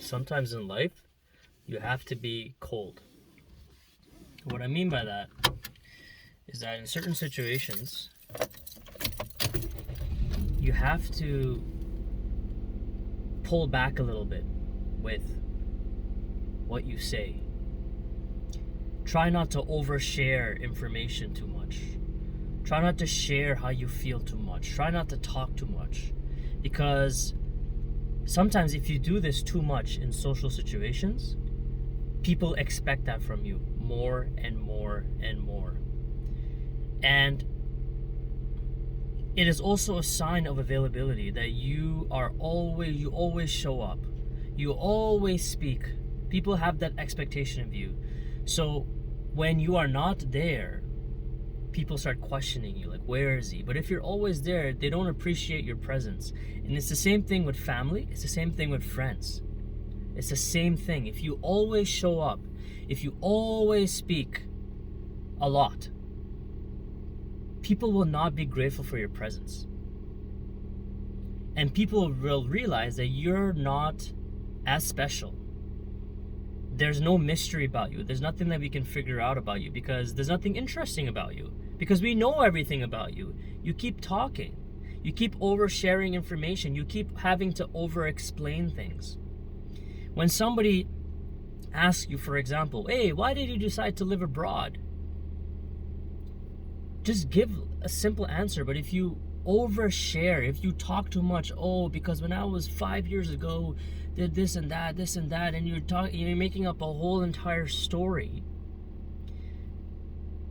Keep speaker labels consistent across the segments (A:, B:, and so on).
A: sometimes in life, you have to be cold. What I mean by that is that in certain situations, you have to pull back a little bit with what you say. Try not to overshare information too much. Try not to share how you feel too much. Try not to talk too much. Because sometimes if you do this too much in social situations, people expect that from you more and more and more. And it is also a sign of availability that you always show up. You always speak. People have that expectation of you. So when you are not there, people start questioning you, like, where is he? But if you're always there, they don't appreciate your presence. And it's the same thing with family. It's the same thing with friends. It's the same thing. If you always show up, if you always speak a lot, people will not be grateful for your presence. And people will realize that you're not as special. There's no mystery about you. There's nothing that we can figure out about you because there's nothing interesting about you. Because we know everything about you. You keep talking. You keep oversharing information. You keep having to over-explain things. When somebody asks you, for example, hey, why did you decide to live abroad? Just give a simple answer. But if you overshare, if you talk too much, oh, because when I was 5 years ago, did this and that, and you're making up a whole entire story,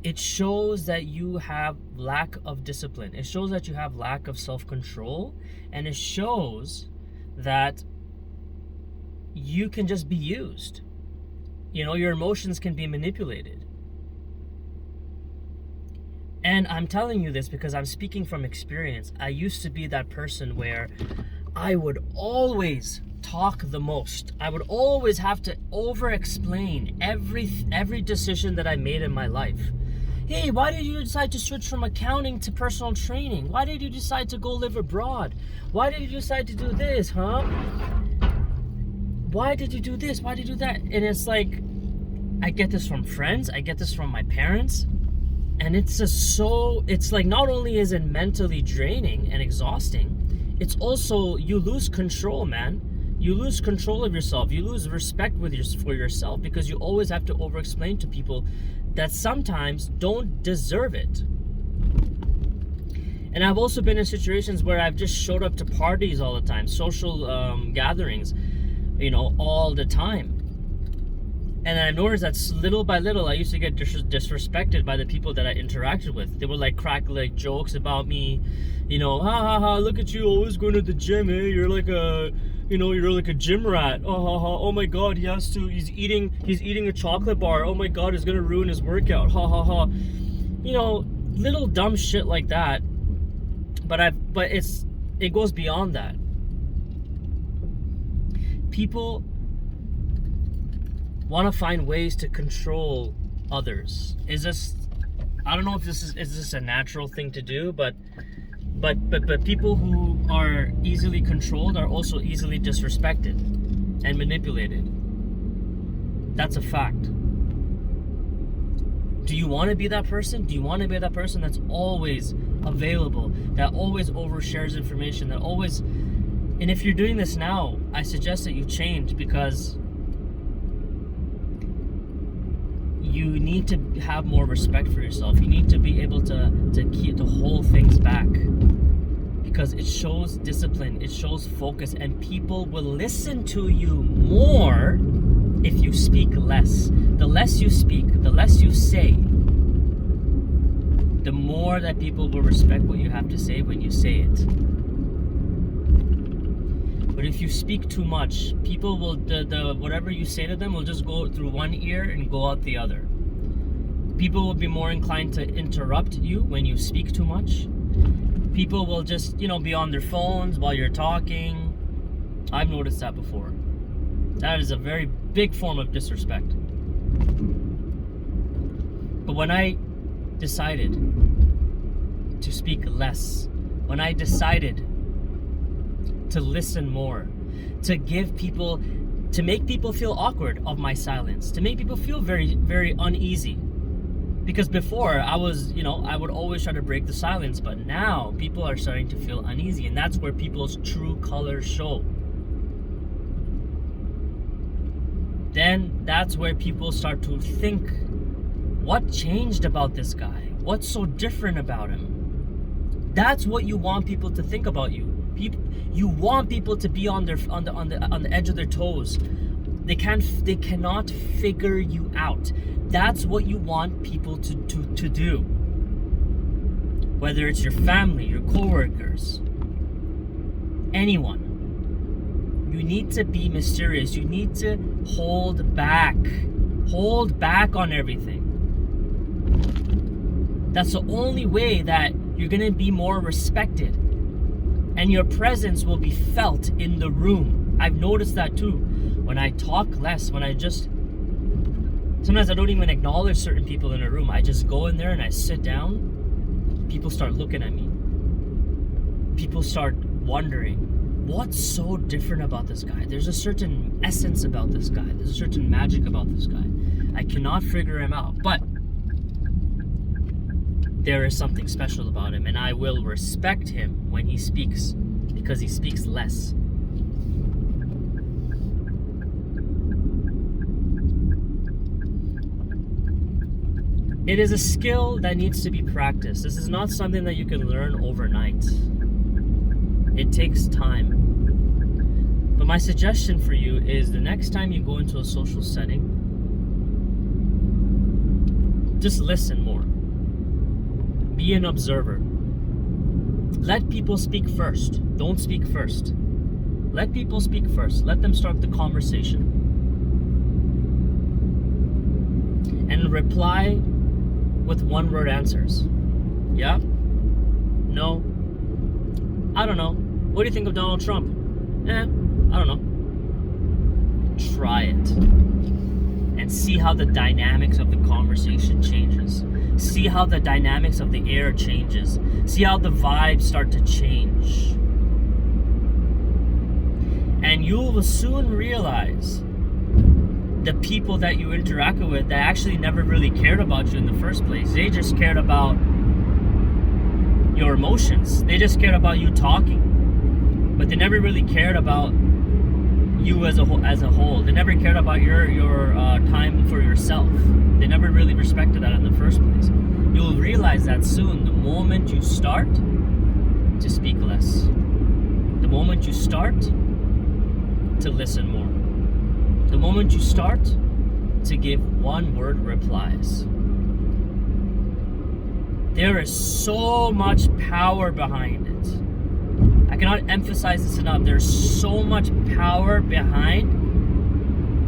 A: it shows that you have lack of discipline. It shows that you have lack of self-control, and it shows that you can just be used. You know, your emotions can be manipulated. And I'm telling you this because I'm speaking from experience. I used to be that person where I would always talk the most. I would always have to over-explain every decision that I made in my life. Hey, why did you decide to switch from accounting to personal training? Why did you decide to go live abroad? Why did you decide to do this, huh? Why did you do this? Why did you do that? And it's like, I get this from friends. I get this from my parents. And it's like not only is it mentally draining and exhausting, it's also, you lose control, man. You lose control of yourself. You lose respect for yourself because you always have to over-explain to people that sometimes don't deserve it. And I've also been in situations where I've just showed up to parties all the time, social gatherings, all the time. And I've noticed that little by little, I used to get disrespected by the people that I interacted with. They would crack jokes about me, ha ha ha, look at you always going to the gym, eh? You're like a gym rat. Oh ha ha, oh my god, he's eating a chocolate bar. Oh my god, it's gonna ruin his workout. Ha ha ha. Little dumb shit like that. But it goes beyond that. People want to find ways to control others. I don't know if is this a natural thing to do, but people who are easily controlled are also easily disrespected and manipulated. That's a fact. Do you want to be that person? Do you want to be that person that's always available, that always overshares information, that always... And if you're doing this now, I suggest that you change, because you need to have more respect for yourself. You need to be able to hold things back, because it shows discipline, it shows focus, and people will listen to you more if you speak less. The less you speak, the less you say, the more that people will respect what you have to say when you say it. But if you speak too much, people will, whatever you say to them will just go through one ear and go out the other. People will be more inclined to interrupt you when you speak too much. People will just, be on their phones while you're talking. I've noticed that before. That is a very big form of disrespect. But when I decided to speak less, when I decided to listen more, to give people to make people feel awkward of my silence, to make people feel very, very uneasy. Because before, I would always try to break the silence, but now people are starting to feel uneasy, and that's where people's true colors show. Then that's where people start to think, what changed about this guy? What's so different about him? That's what you want people to think about you. You want people to be on the edge of their toes. They cannot figure you out. That's what you want people to do. Whether it's your family, your coworkers, anyone. You need to be mysterious. You need to hold back. Hold back on everything. That's the only way that you're going to be more respected. And your presence will be felt in the room. I've noticed that too. When I talk less, sometimes I don't even acknowledge certain people in a room. I just go in there and I sit down. People start looking at me. People start wondering, what's so different about this guy? There's a certain essence about this guy. There's a certain magic about this guy. I cannot figure him out, but there is something special about him, and I will respect him when he speaks, because he speaks less. It is a skill that needs to be practiced. This is not something that you can learn overnight. It takes time. But my suggestion for you is the next time you go into a social setting, just listen more. Be an observer. Let people speak first. Don't speak first. Let people speak first. Let them start the conversation. And reply with one-word answers. Yeah? No? I don't know. What do you think of Donald Trump? I don't know. Try it. And see how the dynamics of the conversation changes. See how the dynamics of the air changes. See how the vibes start to change. And you will soon realize the people that you interacted with that actually never really cared about you in the first place. They just cared about your emotions. They just cared about you talking. But they never really cared about you as a whole. They never cared about your time for yourself. They never really respected that in the first place. You'll realize that soon, the moment you start to speak less. The moment you start to listen more. The moment you start to give one-word replies. There is so much power behind it. I cannot emphasize this enough. There's so much power behind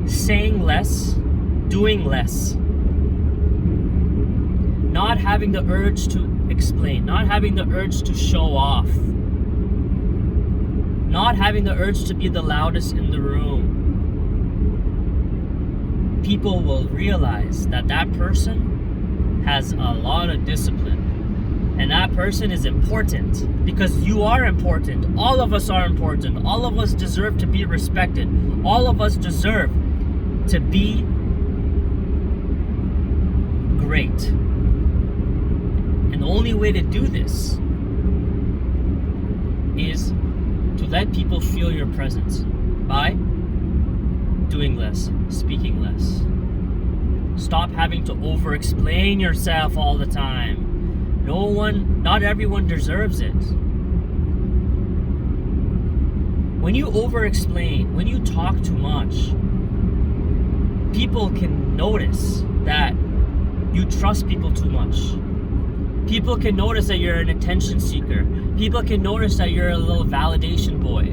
A: saying less, doing less. Not having the urge to explain. Not having the urge to show off. Not having the urge to be the loudest in the room. People will realize that that person has a lot of discipline. And that person is important, because you are important. All of us are important. All of us deserve to be respected. All of us deserve to be great. And the only way to do this is to let people feel your presence by doing less, speaking less. Stop having to over-explain yourself all the time. Not everyone deserves it. When you over-explain, when you talk too much, people can notice that you trust people too much. People can notice that you're an attention seeker. People can notice that you're a little validation boy.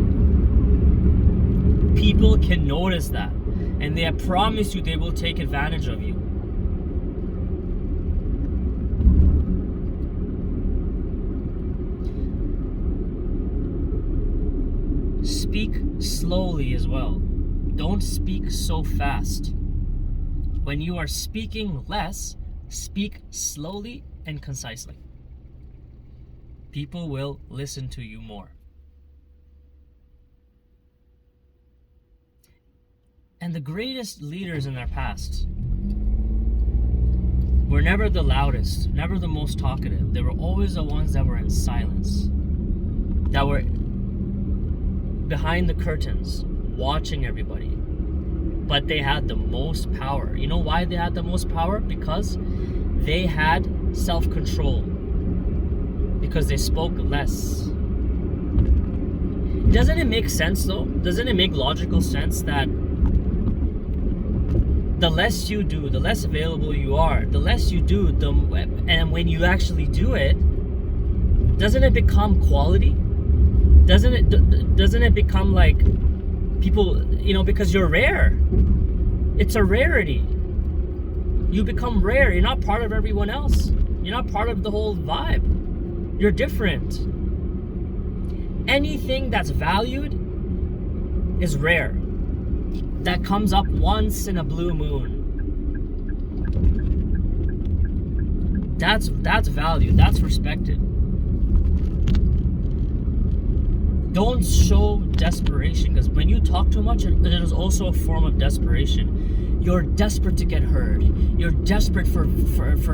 A: People can notice that. And I promise you, they will take advantage of you. Speak slowly as well. Don't speak so fast. When you are speaking less, speak slowly and concisely. People will listen to you more. And the greatest leaders in their past were never the loudest, never the most talkative. They were always the ones that were in silence, that were behind the curtains, watching everybody. But they had the most power. You know why they had the most power? Because they had self-control. Because they spoke less. Doesn't it make sense though? Doesn't it make logical sense that the less you do, the less available you are, the less you do, and when you actually do it, doesn't it become quality? Doesn't it become like people, because you're rare. It's a rarity. You become rare. You're not part of everyone else. You're not part of the whole vibe. You're different. Anything that's valued is rare. That comes up once in a blue moon. That's valued. That's respected. Don't show desperation, because when you talk too much, it is also a form of desperation. You're desperate to get heard. You're desperate for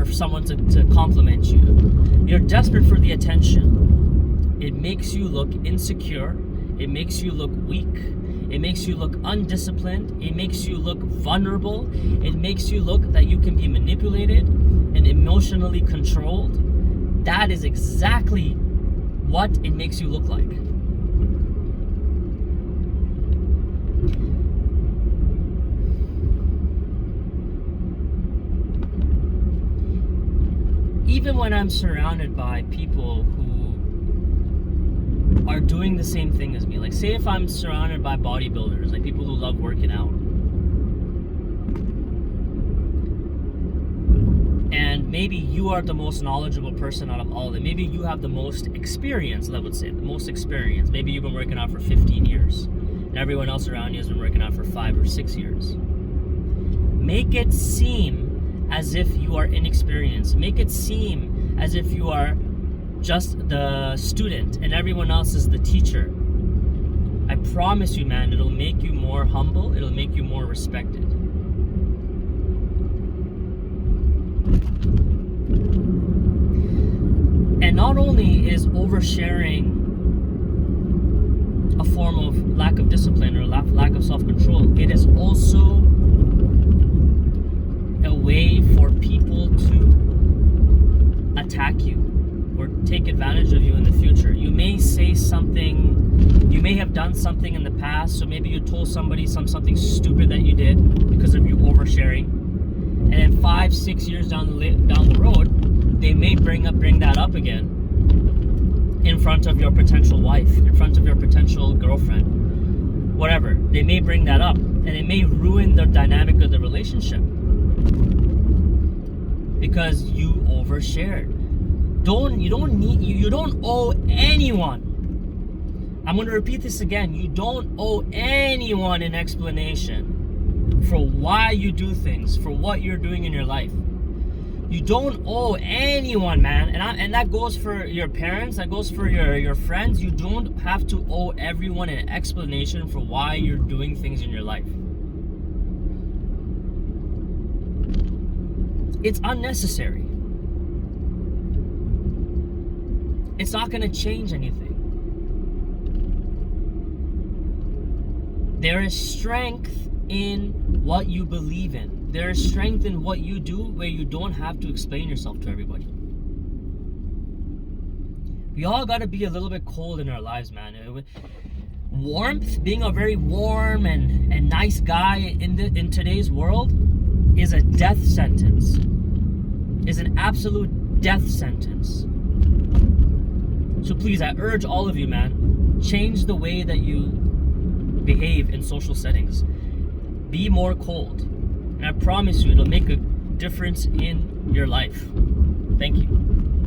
A: someone to compliment you. You're desperate for the attention. It makes you look insecure. It makes you look weak. It makes you look undisciplined. It makes you look vulnerable. It makes you look that you can be manipulated and emotionally controlled. That is exactly what it makes you look like. Even when I'm surrounded by people who are doing the same thing as me, like say if I'm surrounded by bodybuilders, like people who love working out, and maybe you are the most knowledgeable person out of all of them, maybe you have the most experience, I would say, the most experience, maybe you've been working out for 15 years, and everyone else around you has been working out for 5 or 6 years. Make it seem as if you are inexperienced. Make it seem as if you are just the student and everyone else is the teacher. I promise you, man, it'll make you more humble. It'll make you more respected. And not only is oversharing a form of lack of discipline or lack of self-control, it is also a way for people to attack you or take advantage of you in the future. You may say something, you may have done something in the past, so maybe you told somebody something stupid that you did because of you oversharing, and then 5-6 years down the road, they may bring that up again in front of your potential wife, in front of your potential girlfriend, whatever. They may bring that up, and it may ruin the dynamic of the relationship because you overshared. You don't owe anyone. I'm going to repeat this again. You don't owe anyone an explanation for why you do things, for what you're doing in your life. You don't owe anyone, man. And that goes for your parents, that goes for your friends. You don't have to owe everyone an explanation for why you're doing things in your life. It's unnecessary. It's not going to change anything. There is strength in what you believe in. There is strength in what you do where you don't have to explain yourself to everybody. We all got to be a little bit cold in our lives, man. Warmth, being a very warm and nice guy in today's world is a death sentence. Is an absolute death sentence. So please, I urge all of you, man, change the way that you behave in social settings. Be more cold. And I promise you, it'll make a difference in your life. Thank you.